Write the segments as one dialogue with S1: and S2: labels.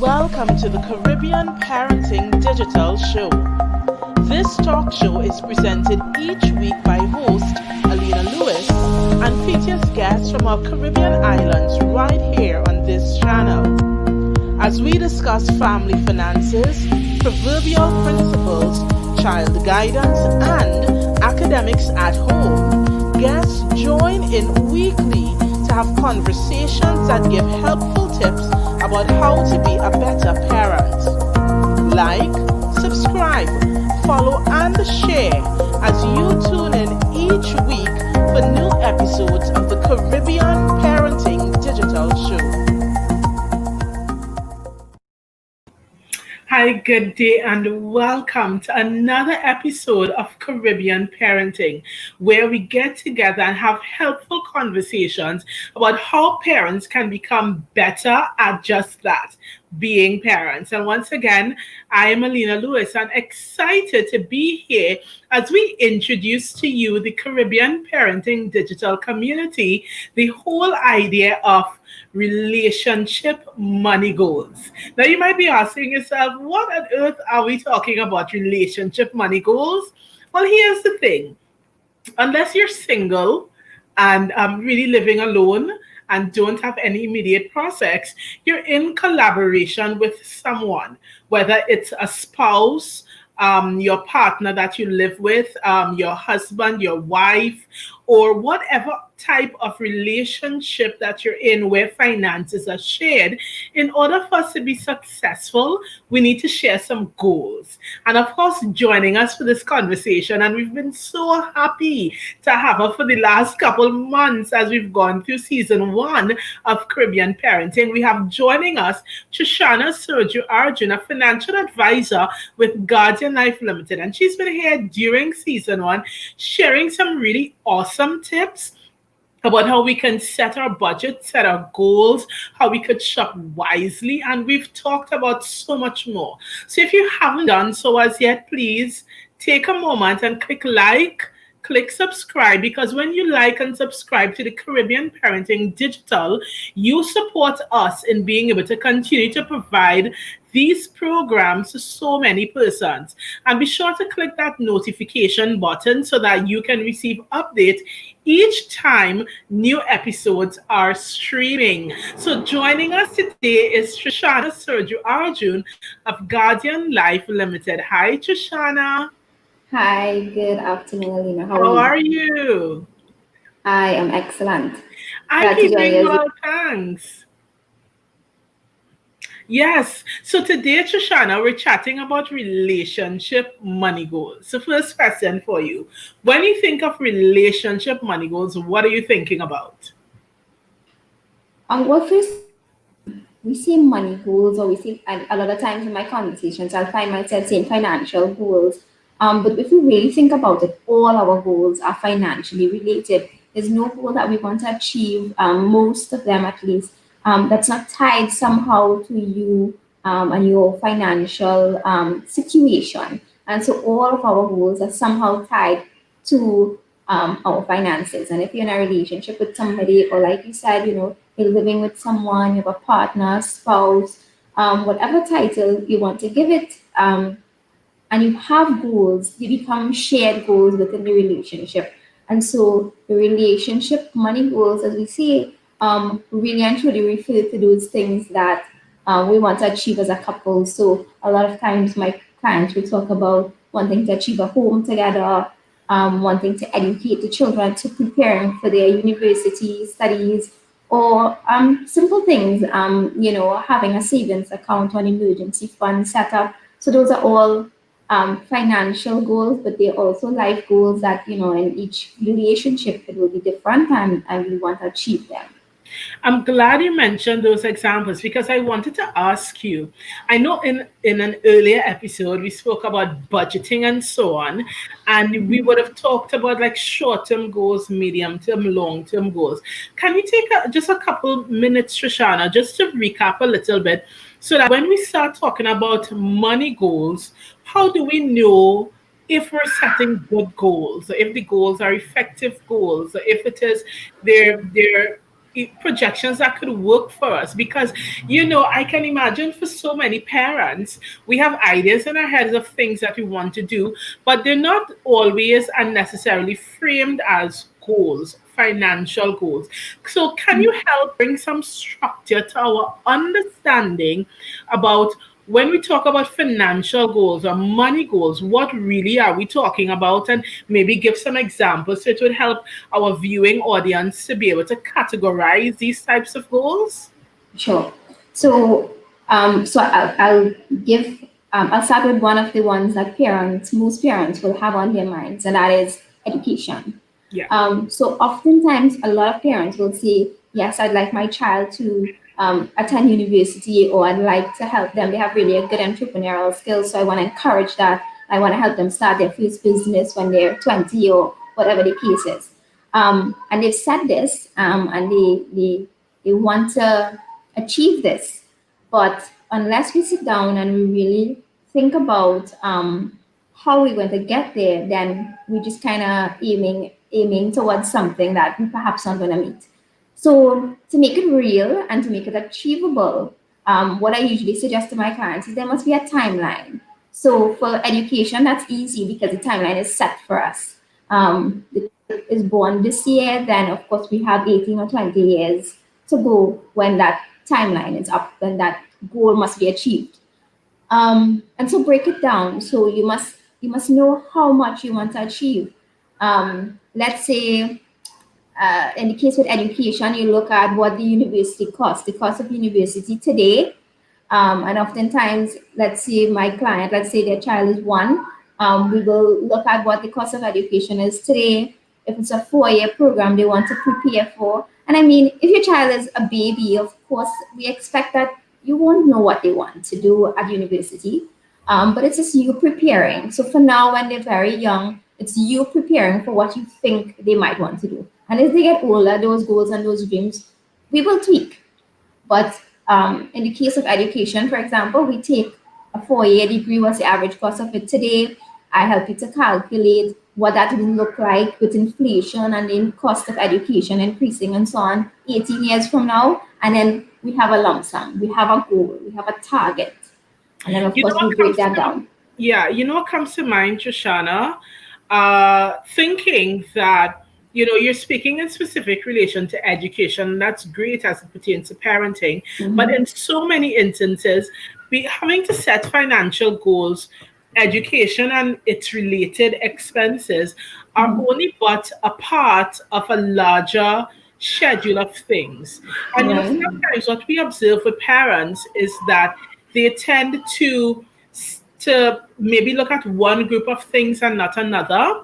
S1: Welcome to the Caribbean Parenting Digital Show. This talk show is presented each week by host Alina and features guests from our Caribbean islands right here on this channel. As we discuss family finances, proverbial principles, child guidance, and academics at home, guests join in weekly to have conversations that give helpful tips about how to be a better parent. Like, subscribe, follow, and share as you tune in each week for new episodes of the Caribbean Parenting Digital Show. Hi, good day, and welcome to another episode of Caribbean Parenting, where we get together and have helpful conversations about how parents can become better at just that, being parents. And once again, I am Alina and excited to be here as we introduce to you the Caribbean Parenting Digital Community, the whole idea of relationship money goals. Now, you might be asking yourself, what on earth are we talking about relationship money goals? Well, here's the thing. Unless you're single and really living alone and don't have any immediate prospects, you're in collaboration with someone, whether it's a spouse, your partner that you live with, your husband, your wife, or whatever type of relationship that you're in where finances are shared. In order for us to be successful, we need to share some goals. And of course, joining us for this conversation, and we've been so happy to have her for the last couple months as we've gone through season 1 of Caribbean Parenting. We have joining us Trishana Sirju-Arjoon, a financial advisor with Guardian Life Limited. And she's been here during season 1, sharing some really awesome tips about how we can set our budget, set our goals, how we could shop wisely, and we've talked about so much more. So if you haven't done so as yet, please take a moment and click subscribe, because when you like and subscribe to the Caribbean Parenting Digital, you support us in being able to continue to provide these programs to so many persons. And be sure to click that notification button so that you can receive updates each time new episodes are streaming. So joining us today is Trishana Sirju-Arjoon of Guardian Life Limited. Hi, Trishana.
S2: Hi, good afternoon, Alina.
S1: How are you?
S2: I am excellent.
S1: I'm keeping well, thanks. Yes. So today, Trishana, we're chatting about relationship money goals. So first question for you. When you think of relationship money goals, what are you thinking about?
S2: Well, first, we say money goals, or we say, a lot of times in my conversations, I'll find myself saying financial goals. But if you really think about it, all our goals are financially related. There's no goal that we want to achieve, most of them at least, that's not tied somehow to you and your financial situation. And so all of our goals are somehow tied to our finances. And if you're in a relationship with somebody, or like you said, you're living with someone, you have a partner, spouse, whatever title you want to give it, and you have goals, you become shared goals within the relationship. And so the relationship money goals, as we say, really and truly refer to those things that we want to achieve as a couple. So a lot of times my clients will talk about wanting to achieve a home together, wanting to educate the children, to preparing for their university studies, or simple things, having a savings account or an emergency fund set up. So those are all financial goals, but they're also life goals that, in each relationship, it will be different, and we want to achieve them.
S1: I'm glad you mentioned those examples, because I wanted to ask you. I know in an earlier episode, we spoke about budgeting and so on, and we would have talked about like short-term goals, medium-term, long-term goals. Can you take just a couple minutes, Trishana, just to recap a little bit, so that when we start talking about money goals, how do we know if we're setting good goals, if the goals are effective goals, if it is they're projections that could work for us, because I can imagine for so many parents we have ideas in our heads of things that we want to do, but they're not always unnecessarily framed as goals, financial goals. So can you help bring some structure to our understanding about when we talk about financial goals or money goals, what really are we talking about? And maybe give some examples so it would help our viewing audience to be able to categorize these types of goals.
S2: Sure. So, I'll give, I'll start with one of the ones that most parents will have on their minds, and that is education.
S1: Yeah.
S2: So oftentimes, a lot of parents will say, yes, I'd like my child to attend university, or I'd like to help them. They have really a good entrepreneurial skills, so I want to encourage that. I want to help them start their first business when they're 20 or whatever the case is. And they've said this, and they want to achieve this. But unless we sit down and we really think about how we're going to get there, then we just kind of aiming towards something that we perhaps not going to meet. So to make it real and to make it achievable, what I usually suggest to my clients is there must be a timeline. So for education, that's easy because the timeline is set for us. The child is born this year, then of course we have 18 or 20 years to go when that timeline is up, when that goal must be achieved. And so break it down. So you must know how much you want to achieve. Let's say in the case with education, you look at what the university costs, the cost of university today. And oftentimes, let's say my client, let's say their child is one, we will look at what the cost of education is today. If it's a 4-year program they want to prepare for. And I mean, if your child is a baby, of course, we expect that you won't know what they want to do at university. But it's just you preparing. So for now, when they're very young, it's you preparing for what you think they might want to do. And as they get older, those goals and those dreams, we will tweak. But in the case of education, for example, we take a 4-year degree. What's the average cost of it today? I help you to calculate what that will look like with inflation and the cost of education increasing and so on 18 years from now. And then we have a lump sum, we have a goal, we have a target. And then, of
S1: You know
S2: course, we
S1: what
S2: break
S1: comes
S2: that
S1: to
S2: down.
S1: Yeah, you know what comes to mind, Trishana? Thinking that you're speaking in specific relation to education. That's great as it pertains to parenting, but
S2: Mhm.
S1: in so many instances, we having to set financial goals, education and its related expenses are
S2: Mhm.
S1: only but a part of a larger schedule of things. And
S2: Right.
S1: sometimes what we observe with parents is that they tend to maybe look at one group of things and not another.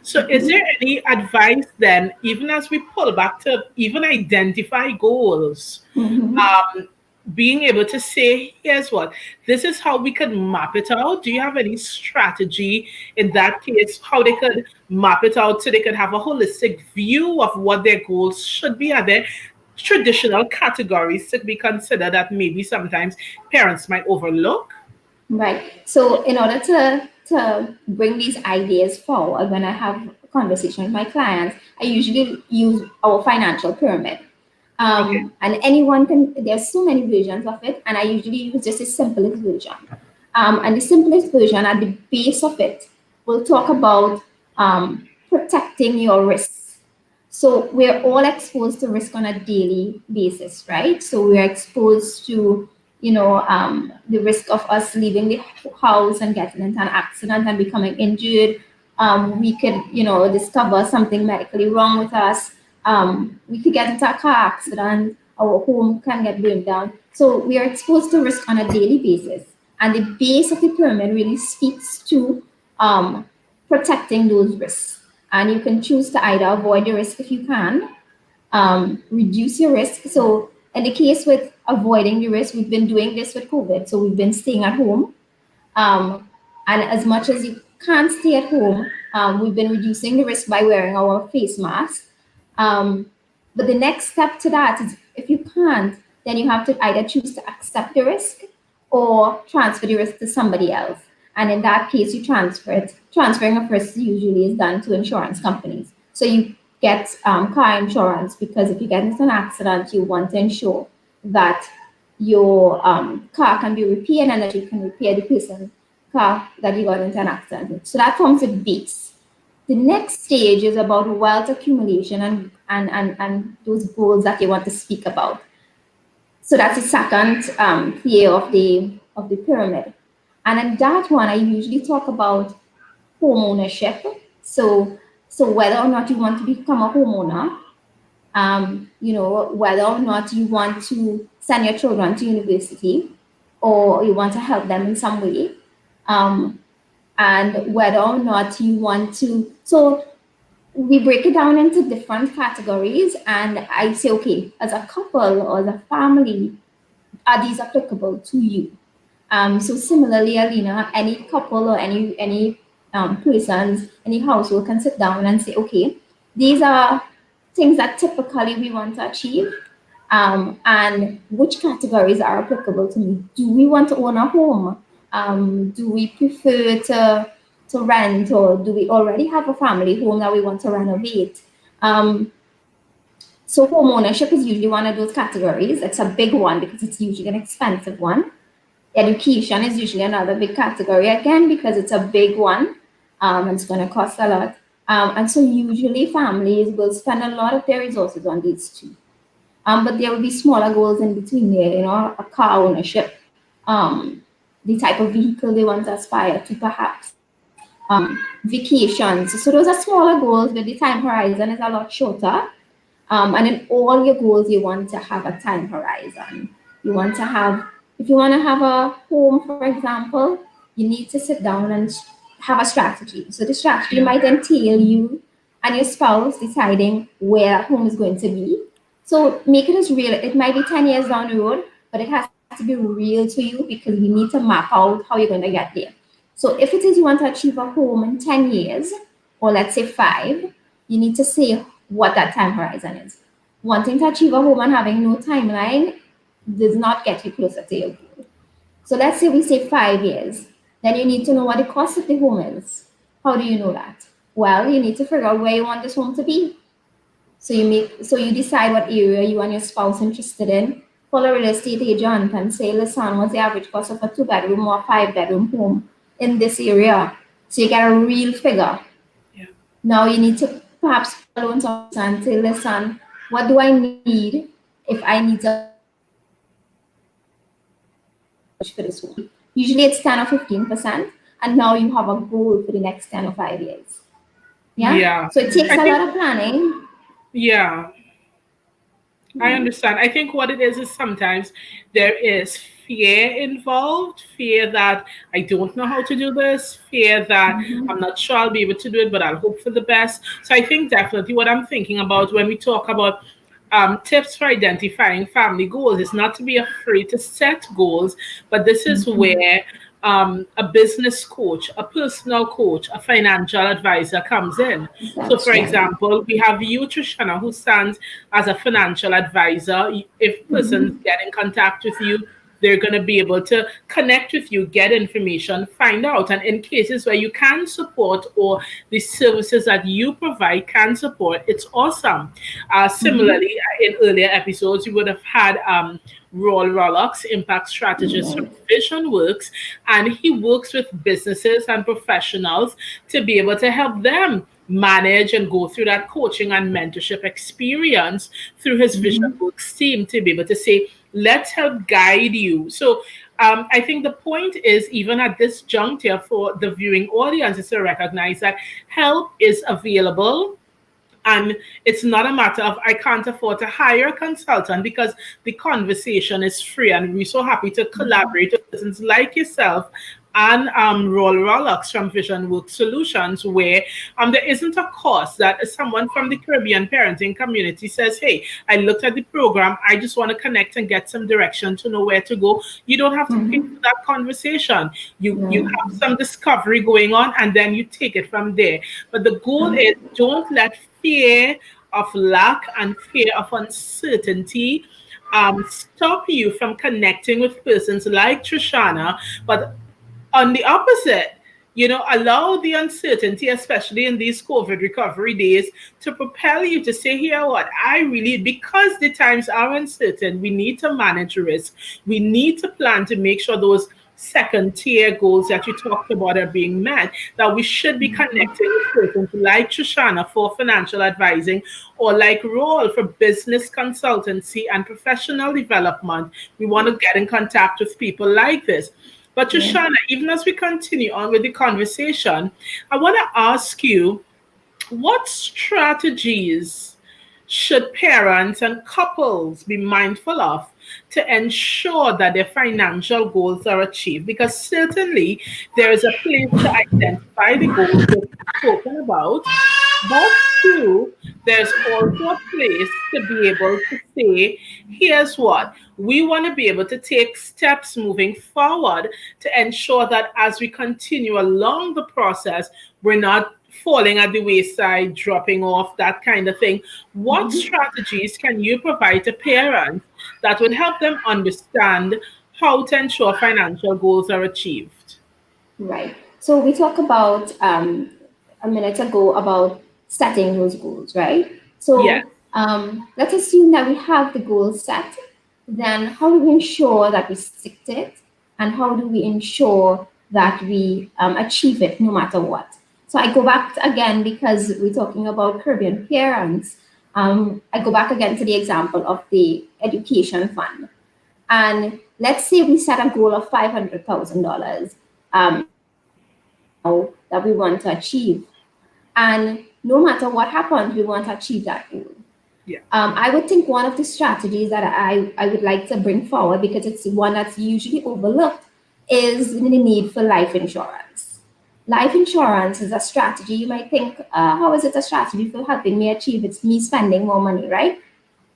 S1: So, is there any advice then, even as we pull back to even identify goals,
S2: Mhm.
S1: um, being able to say, here's what, this is how we could map it out? Do you have any strategy in that case, how they could map it out so they could have a holistic view of what their goals should be? Are there traditional categories to be considered that maybe sometimes parents might overlook?
S2: Right. So in order to bring these ideas forward, when I have a conversation with my clients, I usually use our financial pyramid.
S1: Okay.
S2: And anyone can. There's so many versions of it, and I usually use just the simplest version. And the simplest version at the base of it will talk about protecting your risks. So we're all exposed to risk on a daily basis, right? So we're exposed to, the risk of us leaving the house and getting into an accident and becoming injured. We could, discover something medically wrong with us. We could get into a car accident. Our home can get burned down. So we are exposed to risk on a daily basis. And the base of the pyramid really speaks to protecting those risks. And you can choose to either avoid the risk if you can, reduce your risk. So, in the case with avoiding the risk, we've been doing this with COVID. So, we've been staying at home. Um, and as much as you can't stay at home, we've been reducing the risk by wearing our face mask. Um, but the next step to that is if you can't, then you have to either choose to accept the risk or transfer the risk to somebody else. And in that case, you transfer it. Transferring of risk usually is done to insurance companies. So you get car insurance, because if you get into an accident, you want to ensure that your car can be repaired and that you can repair the person's car that you got into an accident with. So that forms a base. The next stage is about wealth accumulation and those goals that you want to speak about. So that's the second tier of the pyramid. And in that one, I usually talk about home ownership. So whether or not you want to become a homeowner, whether or not you want to send your children to university or you want to help them in some way, um, and whether or not you want to. So we break it down into different categories, and I say, okay, as a couple or as a family, are these applicable to you? So similarly, Alina, any couple or any persons, any household can sit down and say, okay, these are things that typically we want to achieve, and which categories are applicable to me. Do we want to own a home? Do we prefer to rent, or do we already have a family home that we want to renovate? So home ownership is usually one of those categories. It's a big one because it's usually an expensive one. Education is usually another big category, again, because it's a big one, and it's going to cost a lot. And so usually families will spend a lot of their resources on these two. But there will be smaller goals in between there, a car ownership, the type of vehicle they want to aspire to, perhaps, vacations. So those are smaller goals, but the time horizon is a lot shorter. And in all your goals, you want to have a time horizon. You want to have, if you want to have a home, for example, you need to sit down and have a strategy. So the strategy might entail you and your spouse deciding where that home is going to be. So make it as real. It might be 10 years down the road, but it has to be real to you because we need to map out how you're going to get there. So if it is you want to achieve a home in 10 years, or let's say 5, you need to say what that time horizon is. Wanting to achieve a home and having no timeline does not get you closer to your goal. So let's say we say 5 years. Then you need to know what the cost of the home is. How do you know that? Well, you need to figure out where you want this home to be. So you decide what area you and your spouse interested in. Call a real estate agent and say, listen, what's the average cost of a 2-bedroom or 5-bedroom home in this area? So you get a real figure.
S1: Yeah.
S2: Now you need to perhaps call loans officer and say, listen, what do I need if I need to for this home? Usually it's 10 or 15%, and now you have a goal for the next 10 or 5 years. Yeah?
S1: Yeah.
S2: So it takes
S1: I
S2: a
S1: think,
S2: lot of planning.
S1: yeah. I
S2: Yeah.
S1: understand. I think what it is sometimes there is fear involved, fear that I don't know how to do this, fear that I'm not sure I'll be able to do it, but I'll hope for the best. So I think definitely what I'm thinking about when we talk about tips for identifying family goals is not to be afraid to set goals, but this is where a business coach, a personal coach, a financial advisor comes in. So, for
S2: That's right.
S1: example, we have you, Trishana, who stands as a financial advisor. If persons get in contact with you, they're going to be able to connect with you, get information, find out. And in cases where you can support or the services that you provide can support, it's awesome. Similarly, in earlier episodes, you would have had Roll Rollox, Impact Strategist from
S2: Right.
S1: Vision Works, and he works with businesses and professionals to be able to help them manage and go through that coaching and mentorship experience through his Vision Works team to be able to say, let's help guide you. So I think the point is, even at this juncture for the viewing audience, is to recognize that help is available, and it's not a matter of I can't afford to hire a consultant because the conversation is free. And we're so happy to collaborate with persons like yourself and Roll Rollux from Vision Work Solutions, where there isn't a cost that someone from the Caribbean parenting community says, hey, I looked at the program, I just want to connect and get some direction to know where to go. You don't have to pay for that conversation. You
S2: No.
S1: have some discovery going on, and then you take it from there. But the goal is, don't let fear of lack and fear of uncertainty stop you from connecting with persons like Trishana. But on the opposite, allow the uncertainty, especially in these COVID recovery days, to propel you to say, here what, I really, because the times are uncertain, we need to manage risk. We need to plan to make sure those second tier goals that you talked about are being met, that we should be connecting with persons like Trishana for financial advising, or like Roll for business consultancy and professional development. We want to get in contact with people like this. But
S2: Yeah.
S1: Trishana, even as we continue on with the conversation, I want to ask you, what strategies should parents and couples be mindful of to ensure that their financial goals are achieved? Because certainly there is a place to identify the goals that you've spoken about, but too, there's also a place to be able to say, here's what, we want to be able to take steps moving forward to ensure that as we continue along the process, we're not falling at the wayside, dropping off, that kind of thing. What strategies can you provide to parents that would help them understand how to ensure financial goals are achieved?
S2: Right. So we talked about a minute ago about setting those goals, right?
S1: Yes,
S2: So let's assume that we have the goals set. Then how do we ensure that we stick to it, and how do we ensure that we achieve it no matter what? So I go back again because we're talking about Caribbean parents. I go back again to the example of the education fund. And let's say we set a goal of $500,000 now that we want to achieve. And no matter what happens, we want to achieve that goal.
S1: yeah,
S2: I would think one of the strategies that I would like to bring forward, because it's one that's usually overlooked, is the need for life insurance. Life insurance is a strategy. You might think, how is it a strategy for helping me achieve? It's me spending more money, right?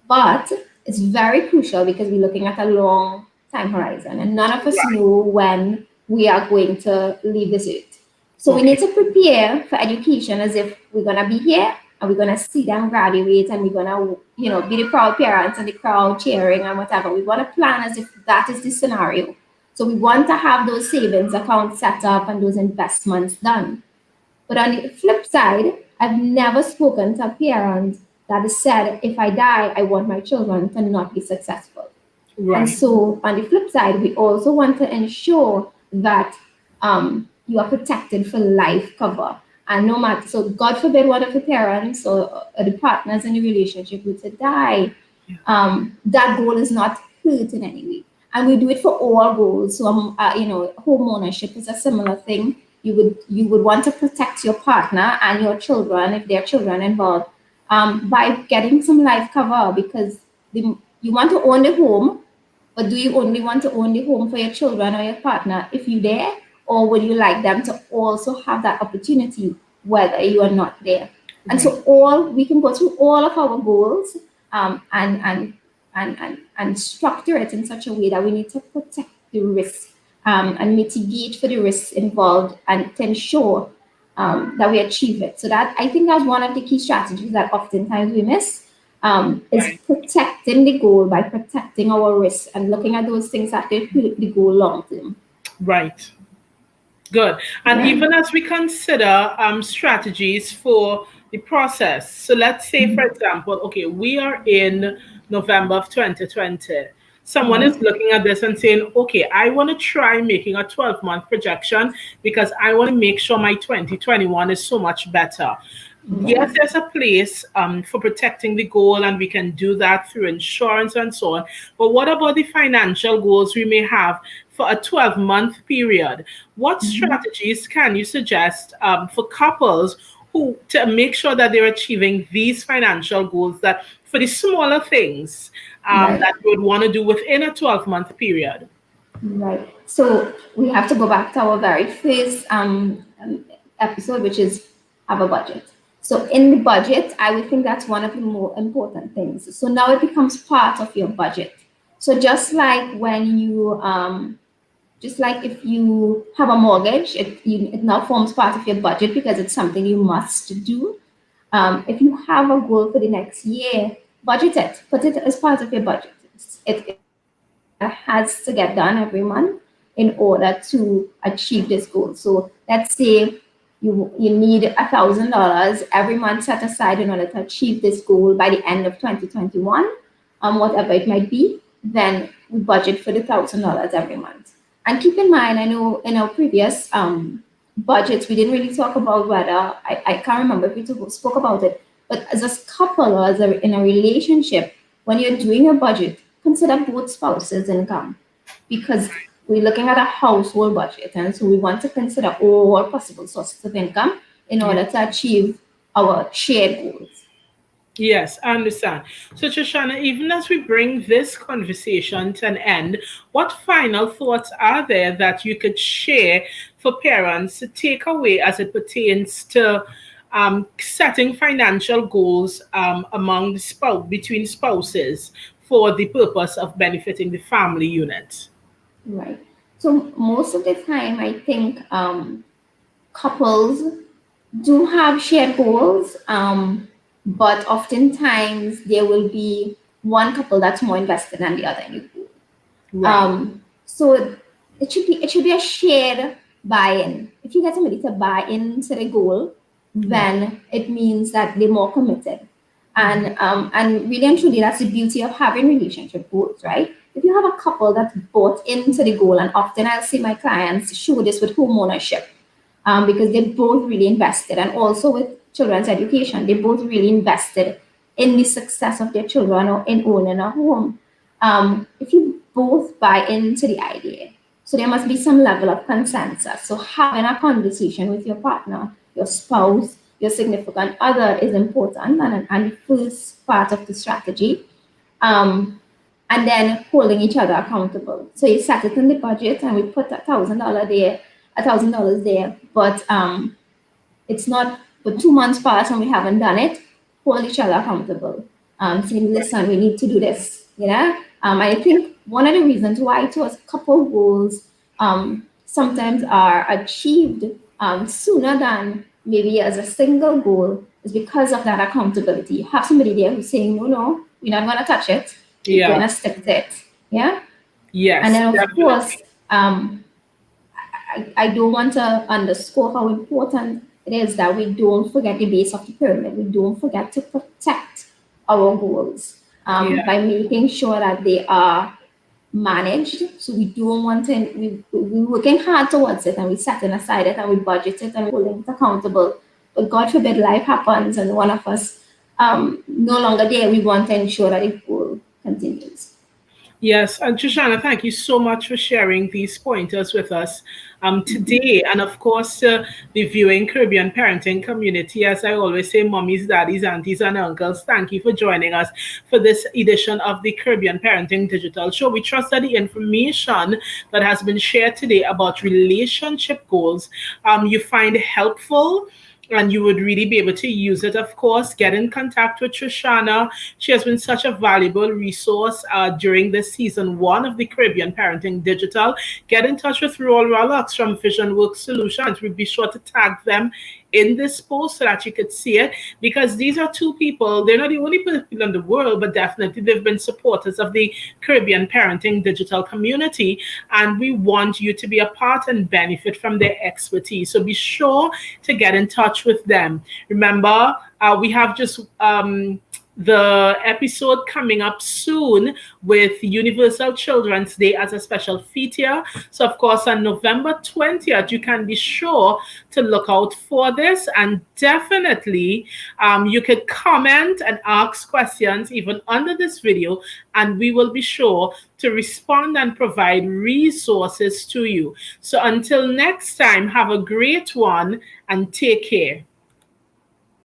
S2: But it's very crucial because we're looking at a long time horizon, and none of us
S1: right,
S2: know when we are going to leave this earth. So we need
S1: okay,
S2: to prepare for education as if we're gonna be here and we're gonna see them graduate, and we're gonna, be the proud parents and the crowd cheering and whatever. We want to plan as if that is the scenario. So we want to have those savings accounts set up and those investments done. But on the flip side, I've never spoken to a parent that has said, if I die, I want my children to not be successful. And
S1: right,
S2: so, on the flip side, we also want to ensure that you are protected for life cover. And no matter, so God forbid one of the parents or the partners in the relationship were to die,
S1: yeah,
S2: that goal is not hurt in any way. And we do it for all goals. So, home ownership is a similar thing. You would want to protect your partner and your children if there are children involved, by getting some life cover, because you want to own the home, but do you only want to own the home for your children or your partner if you're there? Or would you like them to also have that opportunity whether you are not there? And
S1: right,
S2: so all we can go through all of our goals, and structure it in such a way that we need to protect the risk, and mitigate for the risks involved, and to ensure that we achieve it. So that, I think, that's one of the key strategies that oftentimes we miss, is
S1: right.
S2: protecting the goal by protecting our risks and looking at those things that they hurt the goal long term.
S1: Right. Good. And
S2: Yeah.
S1: even as we consider strategies for the process, so let's say, for example, okay, we are in November of 2020. Someone is
S2: Right.
S1: looking at this and saying, okay, I want to try making a 12-month projection because I want to make sure my 2021 is so much better. Yes,
S2: Right.
S1: there's a place for protecting the goal, and we can do that through insurance and so on. But what about the financial goals we may have for a 12-month period? What strategies can you suggest for couples who to make sure that they're achieving these financial goals, that for the smaller things
S2: Right.
S1: that we would want to do within a 12-month period?
S2: Right. So we have to go back to our very first episode, which is have a budget. So in the budget, I would think that's one of the more important things. So now it becomes part of your budget. So just like if you have a mortgage, it now forms part of your budget because it's something you must do. If you have a goal for the next year, budget it, put it as part of your budget. It has to get done every month. in order to achieve this goal. So let's say you need $1,000 every month set aside in order to achieve this goal by the end of 2021, whatever it might be, then we budget for the $1,000 every month. And keep in mind, I know in our previous budgets, we didn't really talk about whether, I can't remember if we spoke about it, but as a couple or in a relationship, when you're doing a budget, consider both spouses' income, because we're looking at a household budget, and so we want to consider all possible sources of income in order to achieve our shared goals.
S1: Yes, I understand. So, Trishana, even as we bring this conversation to an end, what final thoughts are there that you could share for parents to take away as it pertains to setting financial goals among the between spouses for the purpose of benefiting the family unit?
S2: Right. So most of the time, I think couples do have shared goals, but oftentimes there will be one couple that's more invested than the other in the goal.
S1: Right.
S2: So it should be a shared buy-in. If you get somebody to buy into the goal, then it means that they're more committed. And really and truly, that's the beauty of having relationship goals, right? If you have a couple that's bought into the goal, and often I'll see my clients show this with home ownership, because they both really invested, and also with children's education, they both really invested in the success of their children or in owning a home. If you both buy into the idea, so there must be some level of consensus. So having a conversation with your partner, your spouse, your significant other is important, and the first part of the strategy. And then holding each other accountable. So you set it in the budget, and we put $1,000 there, but it's not. But 2 months pass and we haven't done it. Hold each other accountable. Saying, listen, we need to do this. I think one of the reasons why those couple goals sometimes are achieved sooner than maybe as a single goal is because of that accountability. You have somebody there who's saying, no, we're not going to touch it. We're going to stick to it. Yeah.
S1: Yes.
S2: And then, of
S1: definitely.
S2: course, I don't want to underscore how important it is that we don't forget the base of the pyramid. We don't forget to protect our goals by making sure that they are managed. So we don't want to, we're working hard towards it, and we're setting aside it, and we budget it, and we're holding it accountable. But God forbid life happens and one of us no longer there. We want to ensure that the goal continues.
S1: Yes, and Trishana, thank you so much for sharing these pointers with us today. And of course, the viewing Caribbean parenting community, as I always say, mommies, daddies, aunties, and uncles, thank you for joining us for this edition of the Caribbean Parenting Digital Show. We trust that the information that has been shared today about relationship goals you find helpful, and you would really be able to use it. Of course, get in contact with Trishana. She has been such a valuable resource during this season 1 of the Caribbean Parenting Digital. Get in touch with Roll Rollocks from Vision Work Solutions. We'll be sure to tag them in this post so that you could see it, because these are two people. They're not the only people in the world, but definitely they've been supporters of the Caribbean Parenting Digital community, and we want you to be a part and benefit from their expertise. So be sure to get in touch with them. Remember, we have just the episode coming up soon with Universal Children's Day as a special feature. So, of course, on November 20th, you can be sure to look out for this. And definitely, you could comment and ask questions even under this video, and we will be sure to respond and provide resources to you. So, until next time, have a great one and take care.